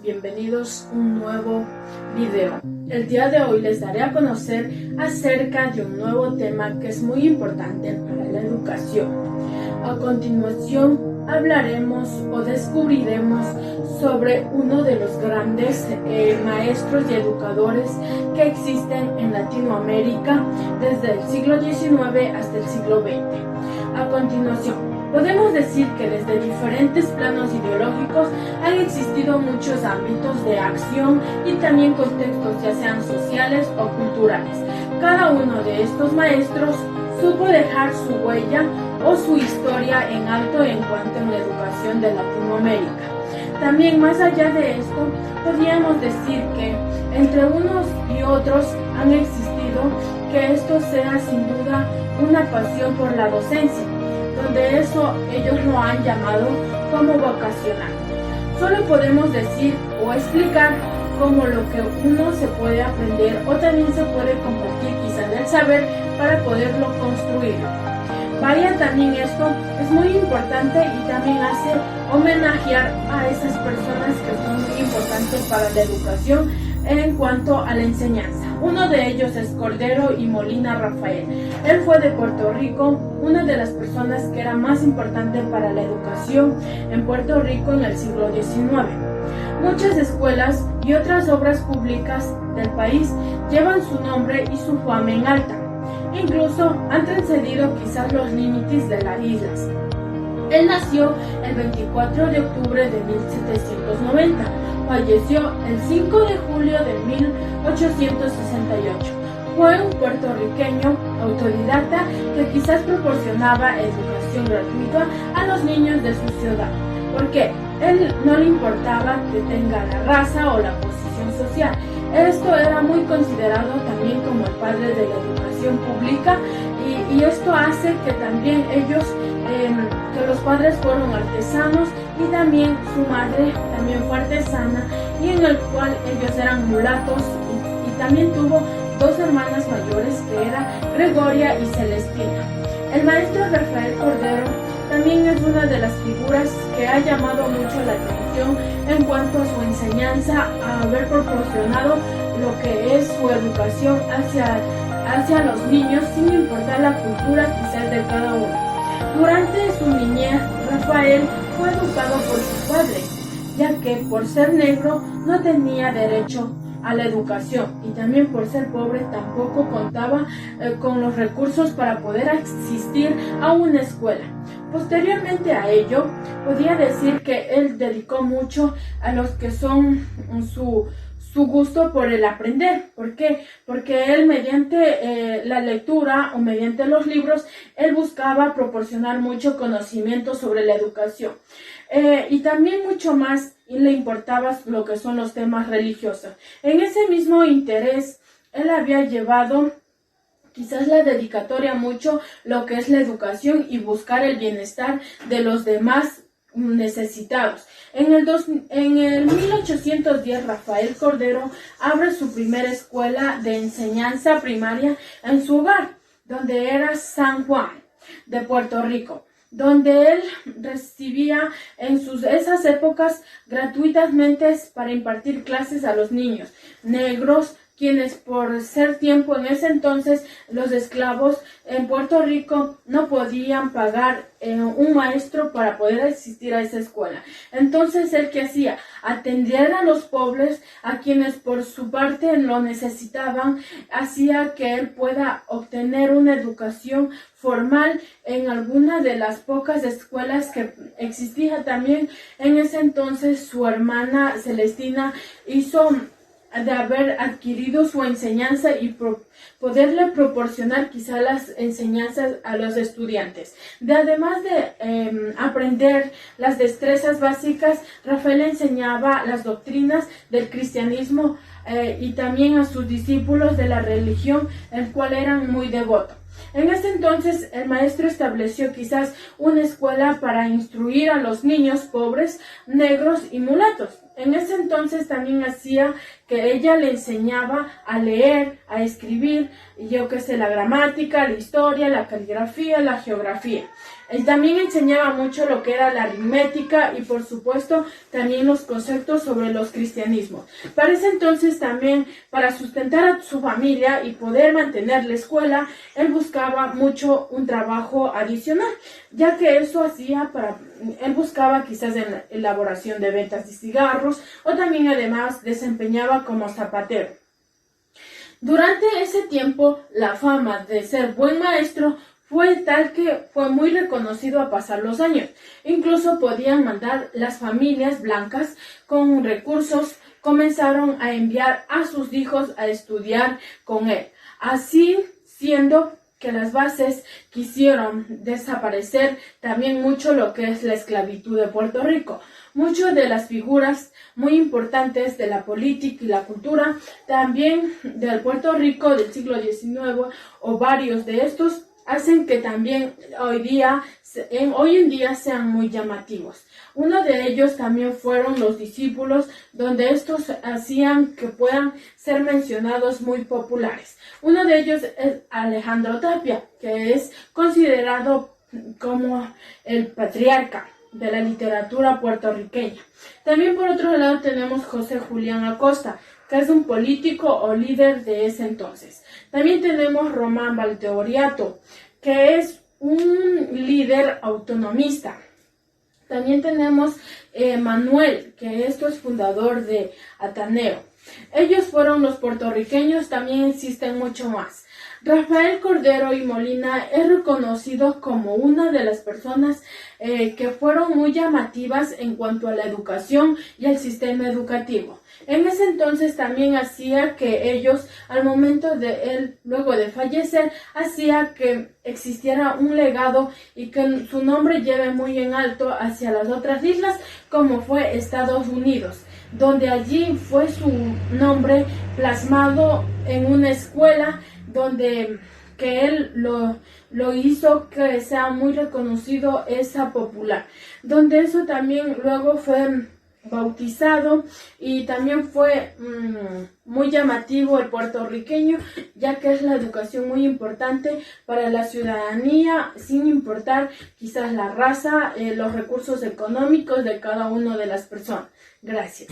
bienvenidos a un nuevo video. El día de hoy les daré a conocer acerca de un nuevo tema que es muy importante para la educación. A continuación hablaremos o descubriremos sobre uno de los grandes maestros y educadores que existen en Latinoamérica desde el siglo XIX hasta el siglo XX. A continuación, podemos decir que desde diferentes planos ideológicos han existido muchos ámbitos de acción y también contextos, ya sean sociales o culturales. Cada uno de estos maestros supo dejar su huella o su historia en alto en cuanto a la educación de Latinoamérica. También, más allá de esto, podríamos decir que entre unos y otros han existido que esto sea sin duda una pasión por la docencia, donde eso ellos lo han llamado como vocacional. Solo podemos decir o explicar como lo que uno se puede aprender o también se puede compartir quizás el saber para poderlo construir. Vaya, también esto es muy importante y también hace homenajear a esas personas que son muy importantes para la educación en cuanto a la enseñanza. Uno de ellos es Cordero y Molina Rafael. Él fue de Puerto Rico, una de las personas que era más importante para la educación en Puerto Rico en el siglo XIX. Muchas escuelas y otras obras públicas del país llevan su nombre y su fama en alta. Incluso han trascendido quizás los límites de las islas. Él nació el 24 de octubre de 1790. Falleció el 5 de julio de 1868. Fue un puertorriqueño autodidacta que quizás proporcionaba educación gratuita a los niños de su ciudad, porque él no le importaba que tenga la raza o la posición social. Esto era muy considerado también como el padre de la educación pública y esto hace que también ellos, que los padres fueron artesanos y también su madre también fue artesana y en el cual ellos eran mulatos y también tuvo dos hermanas mayores que eran Gregoria y Celestina. El maestro Rafael Cordero también es una de las figuras que ha llamado mucho la atención en cuanto a su enseñanza, a haber proporcionado lo que es su educación hacia los niños sin importar la cultura quizás de cada uno. Durante su niñez, Rafael fue educado por su padre, ya que por ser negro no tenía derecho a la educación y también por ser pobre tampoco contaba con los recursos para poder asistir a una escuela. Posteriormente a ello, podía decir que él dedicó mucho a los que son su gusto por el aprender. ¿Por qué? Porque él mediante la lectura o mediante los libros, él buscaba proporcionar mucho conocimiento sobre la educación. Y también mucho más le importaba lo que son los temas religiosos. En ese mismo interés, él había llevado quizás la dedicatoria mucho lo que es la educación y buscar el bienestar de los demás necesitados. En el 1810, Rafael Cordero abre su primera escuela de enseñanza primaria en su hogar, donde era San Juan de Puerto Rico, donde él recibía en esas épocas gratuitamente para impartir clases a los niños negros, quienes por ser tiempo en ese entonces los esclavos en Puerto Rico no podían pagar un maestro para poder asistir a esa escuela. Entonces él, ¿qué hacía? Atender a los pobres, a quienes por su parte lo necesitaban, hacía que él pueda obtener una educación formal en alguna de las pocas escuelas que existía. También en ese entonces su hermana Celestina hizo de haber adquirido su enseñanza y poderle proporcionar quizá las enseñanzas a los estudiantes. Además de aprender las destrezas básicas, Rafael enseñaba las doctrinas del cristianismo y también a sus discípulos de la religión, el cual eran muy devotos. En ese entonces, el maestro estableció quizás una escuela para instruir a los niños pobres, negros y mulatos. En ese entonces también hacía que ella le enseñaba a leer, a escribir, yo qué sé, la gramática, la historia, la caligrafía, la geografía. Él también enseñaba mucho lo que era la aritmética y por supuesto también los conceptos sobre los cristianismos. Para ese entonces también, para sustentar a su familia y poder mantener la escuela, él buscaba mucho un trabajo adicional, ya que eso hacía él buscaba quizás en la elaboración de ventas de cigarros o también además desempeñaba como zapatero. Durante ese tiempo, la fama de ser buen maestro fue tal que fue muy reconocido a pasar los años. Incluso podían mandar las familias blancas con recursos, comenzaron a enviar a sus hijos a estudiar con él. Así siendo que las bases quisieron desaparecer también mucho lo que es la esclavitud de Puerto Rico. Muchas de las figuras muy importantes de la política y la cultura también del Puerto Rico del siglo XIX o varios de estos hacen que también hoy en día sean muy llamativos. Uno de ellos también fueron los discípulos, donde estos hacían que puedan ser mencionados muy populares. Uno de ellos es Alejandro Tapia, que es considerado como el patriarca de la literatura puertorriqueña. También por otro lado tenemos José Julián Acosta, que es un político o líder de ese entonces. También tenemos Román Valdeoriato, que es un líder autonomista. También tenemos Manuel, que esto es fundador de Ateneo. Ellos fueron los puertorriqueños, también existen mucho más. Rafael Cordero y Molina es reconocido como una de las personas que fueron muy llamativas en cuanto a la educación y el sistema educativo. En ese entonces también hacía que ellos, al momento de él, luego de fallecer, hacía que existiera un legado y que su nombre lleve muy en alto hacia las otras islas, como fue Estados Unidos, donde allí fue su nombre plasmado en una escuela donde que él lo hizo que sea muy reconocido, esa popular, donde eso también luego fue bautizado y también fue muy llamativo el puertorriqueño, ya que es la educación muy importante para la ciudadanía, sin importar quizás la raza, los recursos económicos de cada una de las personas. Gracias.